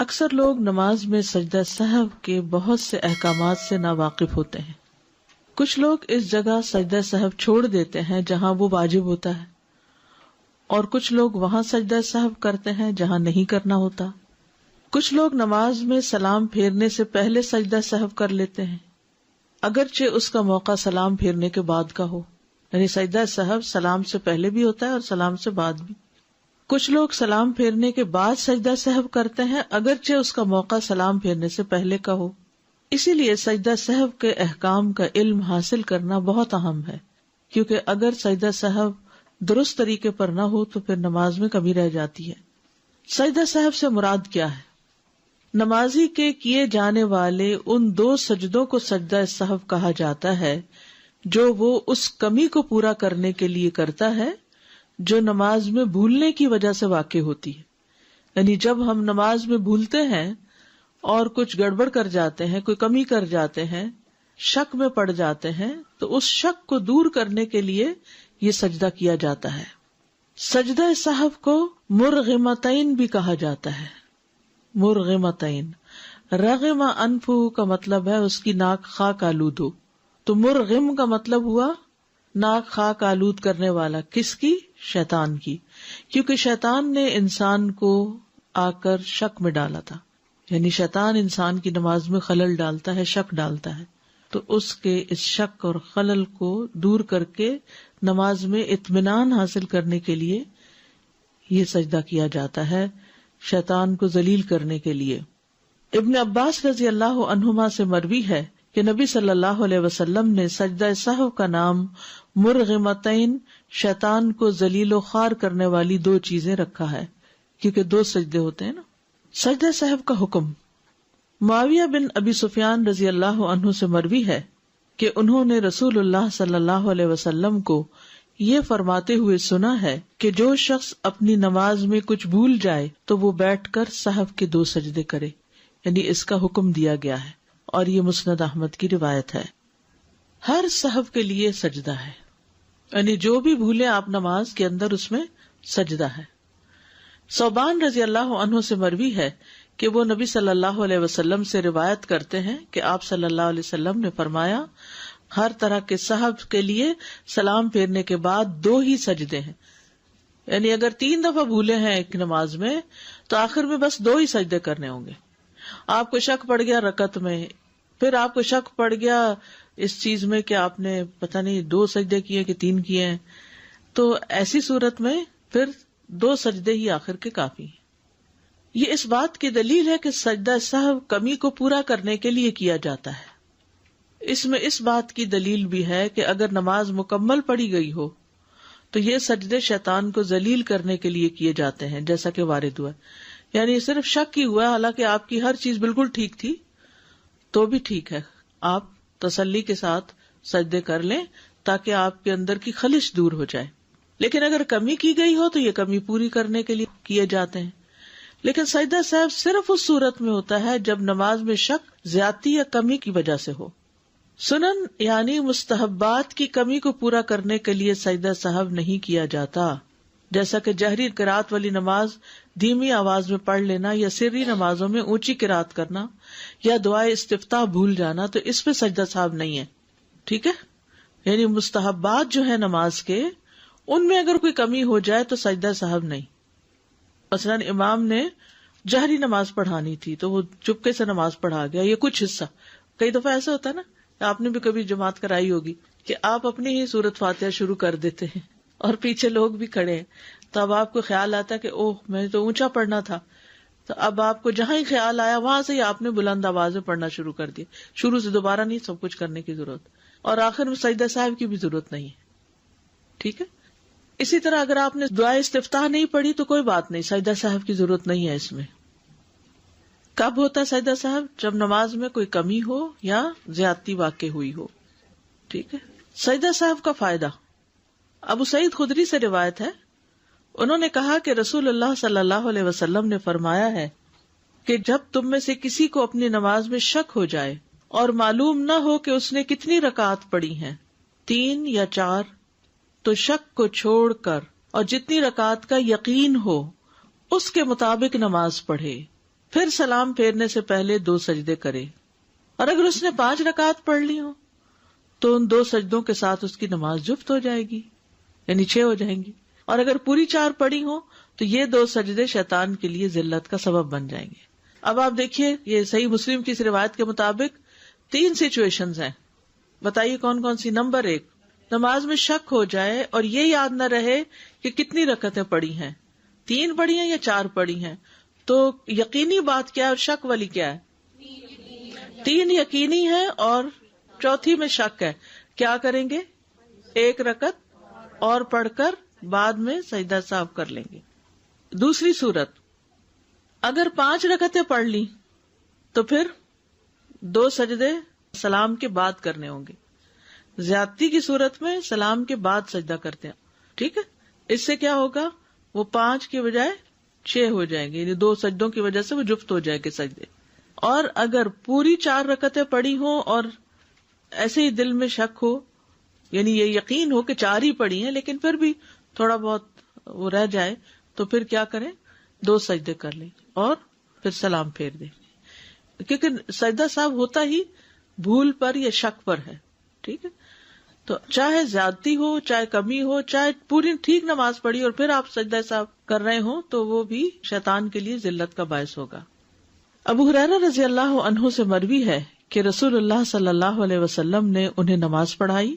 اکثر لوگ نماز میں سجدہ سہو کے بہت سے احکامات سے ناواقف ہوتے ہیں. کچھ لوگ اس جگہ سجدہ سہو چھوڑ دیتے ہیں جہاں وہ واجب ہوتا ہے، اور کچھ لوگ وہاں سجدہ سہو کرتے ہیں جہاں نہیں کرنا ہوتا. کچھ لوگ نماز میں سلام پھیرنے سے پہلے سجدہ سہو کر لیتے ہیں، اگرچہ اس کا موقع سلام پھیرنے کے بعد کا ہو. یعنی سجدہ سہو سلام سے پہلے بھی ہوتا ہے اور سلام سے بعد بھی. کچھ لوگ سلام پھیرنے کے بعد سجدہ سہو کرتے ہیں، اگرچہ اس کا موقع سلام پھیرنے سے پہلے کا ہو. اسی لیے سجدہ سہو کے احکام کا علم حاصل کرنا بہت اہم ہے، کیونکہ اگر سجدہ سہو درست طریقے پر نہ ہو تو پھر نماز میں کمی رہ جاتی ہے. سجدہ سہو سے مراد کیا ہے؟ نمازی کے کیے جانے والے ان 2 سجدوں کو سجدہ سہو کہا جاتا ہے جو وہ اس کمی کو پورا کرنے کے لیے کرتا ہے جو نماز میں بھولنے کی وجہ سے واقع ہوتی ہے. یعنی جب ہم نماز میں بھولتے ہیں اور کچھ گڑبڑ کر جاتے ہیں، کوئی کمی کر جاتے ہیں، شک میں پڑ جاتے ہیں، تو اس شک کو دور کرنے کے لیے یہ سجدہ کیا جاتا ہے. سجدہ سہو کو مرغمتین بھی کہا جاتا ہے. مرغمتین، رغم انفہ کا مطلب ہے اس کی ناک خاک آلود ہو، تو مرغم کا مطلب ہوا ناک خاک آلود کرنے والا. کس کی؟ شیطان کی، کیونکہ شیطان نے انسان کو آ کر شک میں ڈالا تھا. یعنی شیطان انسان کی نماز میں خلل ڈالتا ہے، شک ڈالتا ہے، تو اس کے اس شک اور خلل کو دور کر کے نماز میں اطمینان حاصل کرنے کے لیے یہ سجدہ کیا جاتا ہے، شیطان کو ذلیل کرنے کے لیے. ابن عباس رضی اللہ عنہما سے مروی ہے کہ نبی صلی اللہ علیہ وسلم نے سجدہ سہو کا نام مرغمتین، شیطان کو ذلیل و خوار کرنے والی 2 چیزیں رکھا ہے، کیونکہ 2 سجدے ہوتے ہیں نا. سجدہ سہو کا حکم. معاویہ بن ابی سفیان رضی اللہ عنہ سے مروی ہے کہ انہوں نے رسول اللہ صلی اللہ علیہ وسلم کو یہ فرماتے ہوئے سنا ہے کہ جو شخص اپنی نماز میں کچھ بھول جائے تو وہ بیٹھ کر سہو کے 2 سجدے کرے. یعنی اس کا حکم دیا گیا ہے، اور یہ مسند احمد کی روایت ہے. ہر سہو کے لیے سجدہ ہے، یعنی جو بھی بھولے آپ نماز کے اندر اس میں سجدہ ہے. ثوبان رضی اللہ عنہ سے مروی ہے کہ وہ نبی صلی اللہ علیہ وسلم سے روایت کرتے ہیں کہ آپ صلی اللہ علیہ وسلم نے فرمایا، ہر طرح کے سہو کے لیے سلام پھیرنے کے بعد 2 ہی سجدے ہیں. یعنی اگر 3 دفعہ بھولے ہیں ایک نماز میں تو آخر میں بس 2 ہی سجدے کرنے ہوں گے. آپ کو شک پڑ گیا رکعت میں، پھر آپ کو شک پڑ گیا اس چیز میں کہ آپ نے پتہ نہیں 2 سجدے کیے کہ 3 کیے ہیں، تو ایسی صورت میں پھر 2 سجدے ہی آخر کے کافی ہیں. یہ اس بات کی دلیل ہے کہ سجدہ سہو کمی کو پورا کرنے کے لیے کیا جاتا ہے. اس میں اس بات کی دلیل بھی ہے کہ اگر نماز مکمل پڑھی گئی ہو تو یہ سجدے شیطان کو ذلیل کرنے کے لیے کیے جاتے ہیں، جیسا کہ وارد ہوا. یعنی صرف شک ہی ہوا، حالانکہ آپ کی ہر چیز بالکل ٹھیک تھی تو بھی ٹھیک ہے، آپ تسلی کے ساتھ سجدے کر لیں تاکہ آپ کے اندر کی خلش دور ہو جائے. لیکن اگر کمی کی گئی ہو تو یہ کمی پوری کرنے کے لیے کیے جاتے ہیں. لیکن سجدہ سہو صرف اس صورت میں ہوتا ہے جب نماز میں شک زیادتی یا کمی کی وجہ سے ہو. سنن یعنی مستحبات کی کمی کو پورا کرنے کے لیے سجدہ سہو نہیں کیا جاتا، جیسا کہ جہری قرات والی نماز دھیمی آواز میں پڑھ لینا، یا سری نمازوں میں اونچی قرات کرنا، یا دعائے استفتاح بھول جانا، تو اس پہ سجدہ سہو نہیں ہے. ٹھیک ہے، یعنی مستحبات جو ہے نماز کے، ان میں اگر کوئی کمی ہو جائے تو سجدہ سہو نہیں. مثلاً امام نے جہری نماز پڑھانی تھی تو وہ چپکے سے نماز پڑھا گیا، یہ کچھ حصہ. کئی دفعہ ایسا ہوتا ہے نا، آپ نے بھی کبھی جماعت کرائی ہوگی کہ آپ اپنی ہی سورت فاتحہ شروع کر دیتے ہیں اور پیچھے لوگ بھی کھڑے ہیں، تو اب آپ کو خیال آتا ہے کہ اوہ میں تو اونچا پڑھنا تھا، تو اب آپ کو جہاں ہی خیال آیا وہاں سے ہی آپ نے بلند آواز میں پڑھنا شروع کر دیا. شروع سے دوبارہ نہیں سب کچھ کرنے کی ضرورت، اور آخر میں سجدہ سہو کی بھی ضرورت نہیں ہے. ٹھیک ہے. اسی طرح اگر آپ نے دعائے استفتاح نہیں پڑھی تو کوئی بات نہیں، سجدہ سہو کی ضرورت نہیں ہے اس میں. کب ہوتا ہے سجدہ سہو؟ جب نماز میں کوئی کمی ہو یا زیادتی واقع ہوئی ہو. ٹھیک ہے. سجدہ سہو کا فائدہ. ابو سعید خدری سے روایت ہے، انہوں نے کہا کہ رسول اللہ صلی اللہ علیہ وسلم نے فرمایا ہے کہ جب تم میں سے کسی کو اپنی نماز میں شک ہو جائے اور معلوم نہ ہو کہ اس نے کتنی رکعات پڑھی ہیں، 3 یا 4، تو شک کو چھوڑ کر اور جتنی رکعات کا یقین ہو اس کے مطابق نماز پڑھے. پھر سلام پھیرنے سے پہلے 2 سجدے کرے، اور اگر اس نے 5 رکعت پڑھ لی ہو تو ان 2 سجدوں کے ساتھ اس کی نماز جفت ہو جائے گی، یعنی 6 ہو جائیں گی، اور اگر پوری 4 پڑھی ہو تو یہ 2 سجدے شیطان کے لیے ذلت کا سبب بن جائیں گے۔ اب آپ دیکھیے، یہ صحیح مسلم کی اس روایت کے مطابق 3 سچویشنز ہیں، بتائیے کون کون سی۔ نمبر 1، نماز میں شک ہو جائے اور یہ یاد نہ رہے کہ کتنی رکعتیں پڑھی ہیں، 3 پڑھی ہیں یا 4 پڑھی ہیں، تو یقینی بات کیا ہے اور شک والی کیا ہے؟ 3 یقینی ہے اور چوتھی میں شک ہے، کیا کریں گے؟ 1 رکعت اور پڑھ کر بعد میں سجدہ سہو کر لیں گے۔ دوسری صورت، اگر 5 رکعتیں پڑھ لی تو پھر 2 سجدے سلام کے بعد کرنے ہوں گے۔ زیادتی کی صورت میں سلام کے بعد سجدہ کرتے ہیں، ٹھیک ہے؟ اس سے کیا ہوگا؟ وہ 5 کے بجائے 6 ہو جائیں گے، یعنی 2 سجدوں کی وجہ سے وہ جفت ہو جائے گے سجدے۔ اور اگر پوری 4 رکعتیں پڑھی ہوں اور ایسے ہی دل میں شک ہو، یعنی یہ یقین ہو کہ 4 ہی پڑھی ہیں لیکن پھر بھی تھوڑا بہت وہ رہ جائے، تو پھر کیا کریں؟ 2 سجدے کر لیں اور پھر سلام پھیر دیں، کیونکہ سجدہ صاحب ہوتا ہی بھول پر یا شک پر ہے، ٹھیک ہے؟ تو چاہے زیادتی ہو، چاہے کمی ہو، چاہے پوری ٹھیک نماز پڑھی اور پھر آپ سجدہ صاحب کر رہے ہوں تو وہ بھی شیطان کے لیے ذلت کا باعث ہوگا۔ ابو ہریرہ رضی اللہ عنہ سے مروی ہے کہ رسول اللہ صلی اللہ علیہ وسلم نے انہیں نماز پڑھائی،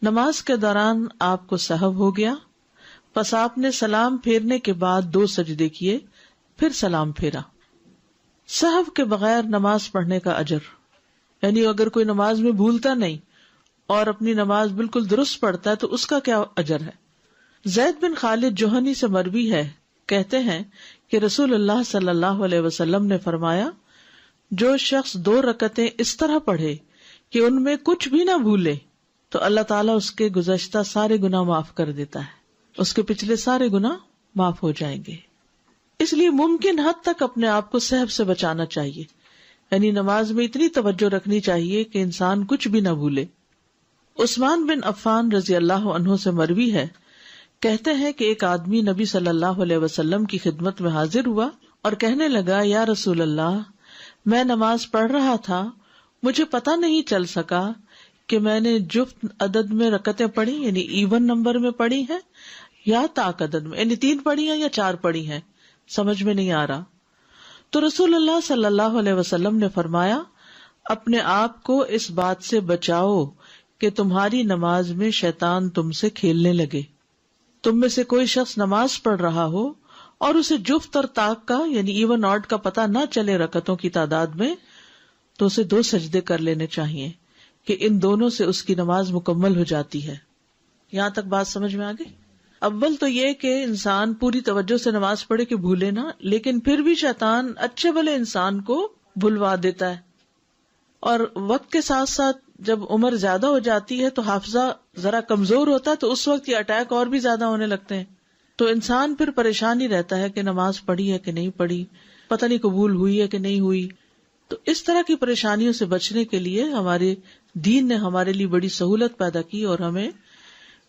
نماز کے دوران آپ کو سہو ہو گیا، پس آپ نے سلام پھیرنے کے بعد 2 سجدے کیے، پھر سلام پھیرا۔ سہو کے بغیر نماز پڑھنے کا اجر، یعنی اگر کوئی نماز میں بھولتا نہیں اور اپنی نماز بالکل درست پڑھتا ہے تو اس کا کیا اجر ہے؟ زید بن خالد جوہنی سے مروی ہے، کہتے ہیں کہ رسول اللہ صلی اللہ علیہ وسلم نے فرمایا، جو شخص 2 رکعتیں اس طرح پڑھے کہ ان میں کچھ بھی نہ بھولے تو اللہ تعالیٰ اس کے گزشتہ سارے گناہ معاف کر دیتا ہے، اس کے پچھلے سارے گناہ معاف ہو جائیں گے۔ اس لیے ممکن حد تک اپنے آپ کو سہو سے بچانا چاہیے، یعنی نماز میں اتنی توجہ رکھنی چاہیے کہ انسان کچھ بھی نہ بھولے۔ عثمان بن عفان رضی اللہ عنہ سے مروی ہے، کہتے ہیں کہ ایک آدمی نبی صلی اللہ علیہ وسلم کی خدمت میں حاضر ہوا اور کہنے لگا، یا رسول اللہ، میں نماز پڑھ رہا تھا، مجھے پتہ نہیں چل سکا کہ میں نے جفت عدد میں رکعتیں پڑھی، یعنی ایون نمبر میں پڑھی ہیں یا طاق عدد میں، یعنی 3 پڑھی ہیں یا 4 پڑھی ہیں، سمجھ میں نہیں آ رہا۔ تو رسول اللہ صلی اللہ علیہ وسلم نے فرمایا، اپنے آپ کو اس بات سے بچاؤ کہ تمہاری نماز میں شیطان تم سے کھیلنے لگے۔ تم میں سے کوئی شخص نماز پڑھ رہا ہو اور اسے جفت اور طاق کا یعنی ایون آڈ کا پتہ نہ چلے رکعتوں کی تعداد میں، تو اسے 2 سجدے کر لینے چاہیے کہ ان دونوں سے اس کی نماز مکمل ہو جاتی ہے۔ یہاں تک بات سمجھ میں آ گئی؟ اول تو یہ کہ انسان پوری توجہ سے نماز پڑھے کہ بھولے نہ، لیکن پھر بھی شیطان اچھے بھلے انسان کو بھلوا دیتا ہے، اور وقت کے ساتھ ساتھ جب عمر زیادہ ہو جاتی ہے تو حافظہ ذرا کمزور ہوتا ہے، تو اس وقت یہ اٹیک اور بھی زیادہ ہونے لگتے ہیں، تو انسان پھر پریشان ہی رہتا ہے کہ نماز پڑھی ہے کہ نہیں پڑھی، پتہ نہیں قبول ہوئی ہے کہ نہیں ہوئی۔ تو اس طرح کی پریشانیوں سے بچنے کے لیے ہمارے دین نے ہمارے لیے بڑی سہولت پیدا کی اور ہمیں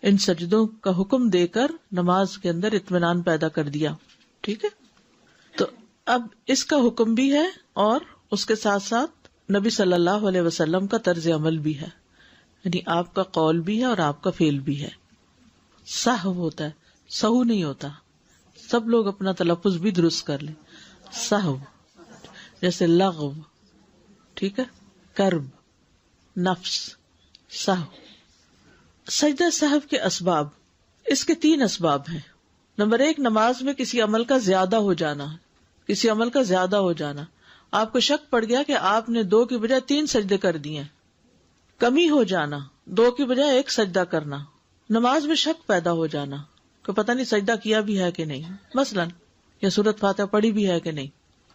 ان سجدوں کا حکم دے کر نماز کے اندر اطمینان پیدا کر دیا، ٹھیک ہے؟ تو اب اس کا حکم بھی ہے اور اس کے ساتھ ساتھ نبی صلی اللہ علیہ وسلم کا طرز عمل بھی ہے، یعنی آپ کا قول بھی ہے اور آپ کا فعل بھی ہے۔ سہو ہوتا ہے، سہو نہیں ہوتا، سب لوگ اپنا تلفظ بھی درست کر لیں۔ سہو جیسے لغو، ٹھیک ہے، کرب، نفس، سہو۔ سجدہ سہو کے اسباب، اس کے 3 اسباب ہیں۔ نمبر 1، نماز میں کسی عمل کا زیادہ ہو جانا، کسی عمل کا زیادہ ہو جانا۔ آپ کو شک پڑ گیا کہ آپ نے 2 کی بجائے 3 سجدے کر دیے۔ کمی ہو جانا، 2 کی بجائے 1 سجدہ کرنا۔ نماز میں شک پیدا ہو جانا کہ پتہ نہیں سجدہ کیا بھی ہے کہ نہیں، مثلاً یا سورۃ فاتحہ پڑھی بھی ہے کہ نہیں،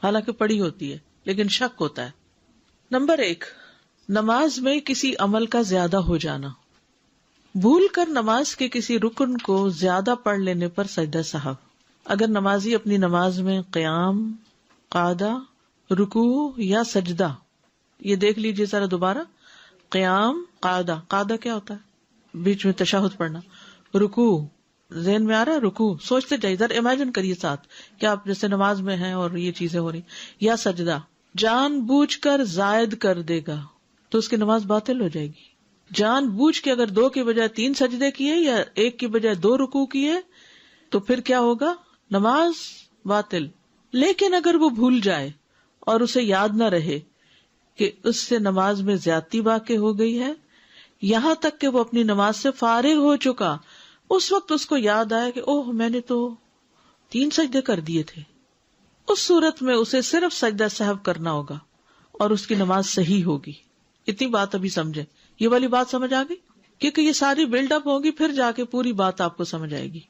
حالانکہ پڑھی ہوتی ہے لیکن شک ہوتا ہے۔ نمبر 1، نماز میں کسی عمل کا زیادہ ہو جانا، بھول کر نماز کے کسی رکن کو زیادہ پڑھ لینے پر سجدہ سہو۔ اگر نمازی اپنی نماز میں قیام، قعدہ، رکوع یا سجدہ، یہ دیکھ لیجیے ذرا دوبارہ، قیام، قعدہ، قعدہ کیا ہوتا ہے؟ بیچ میں تشہد پڑھنا، رکوع ذہن میں آ رہا ہے؟ رکوع سوچتے جائیے، ذرا امیجن کریے ساتھ کہ آپ جیسے نماز میں ہیں اور یہ چیزیں ہو رہی، یا سجدہ جان بوجھ کر زائد کر دے گا تو اس کی نماز باطل ہو جائے گی. جان بوجھ کے اگر 2 کی بجائے 3 سجدے کیے یا 1 کی بجائے 2 رکوع کیے تو پھر کیا ہوگا؟ نماز باطل. لیکن اگر وہ بھول جائے اور اسے یاد نہ رہے کہ اس سے نماز میں زیادتی واقع ہو گئی ہے، یہاں تک کہ وہ اپنی نماز سے فارغ ہو چکا، اس وقت اس کو یاد آیا کہ اوہ میں نے تو 3 سجدے کر دیے تھے، اس صورت میں اسے صرف سجدہ سہو کرنا ہوگا اور اس کی نماز صحیح ہوگی. اتنی بات ابھی سمجھے، یہ والی بات سمجھ آ گئی؟ کیونکہ یہ ساری بلڈ اپ ہوگی، پھر جا کے پوری بات آپ کو سمجھ آئے گی.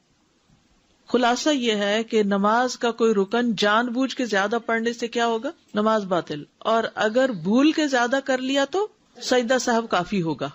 خلاصہ یہ ہے کہ نماز کا کوئی رکن جان بوجھ کے زیادہ پڑھنے سے کیا ہوگا؟ نماز باطل. اور اگر بھول کے زیادہ کر لیا تو سجدہ سہو کافی ہوگا.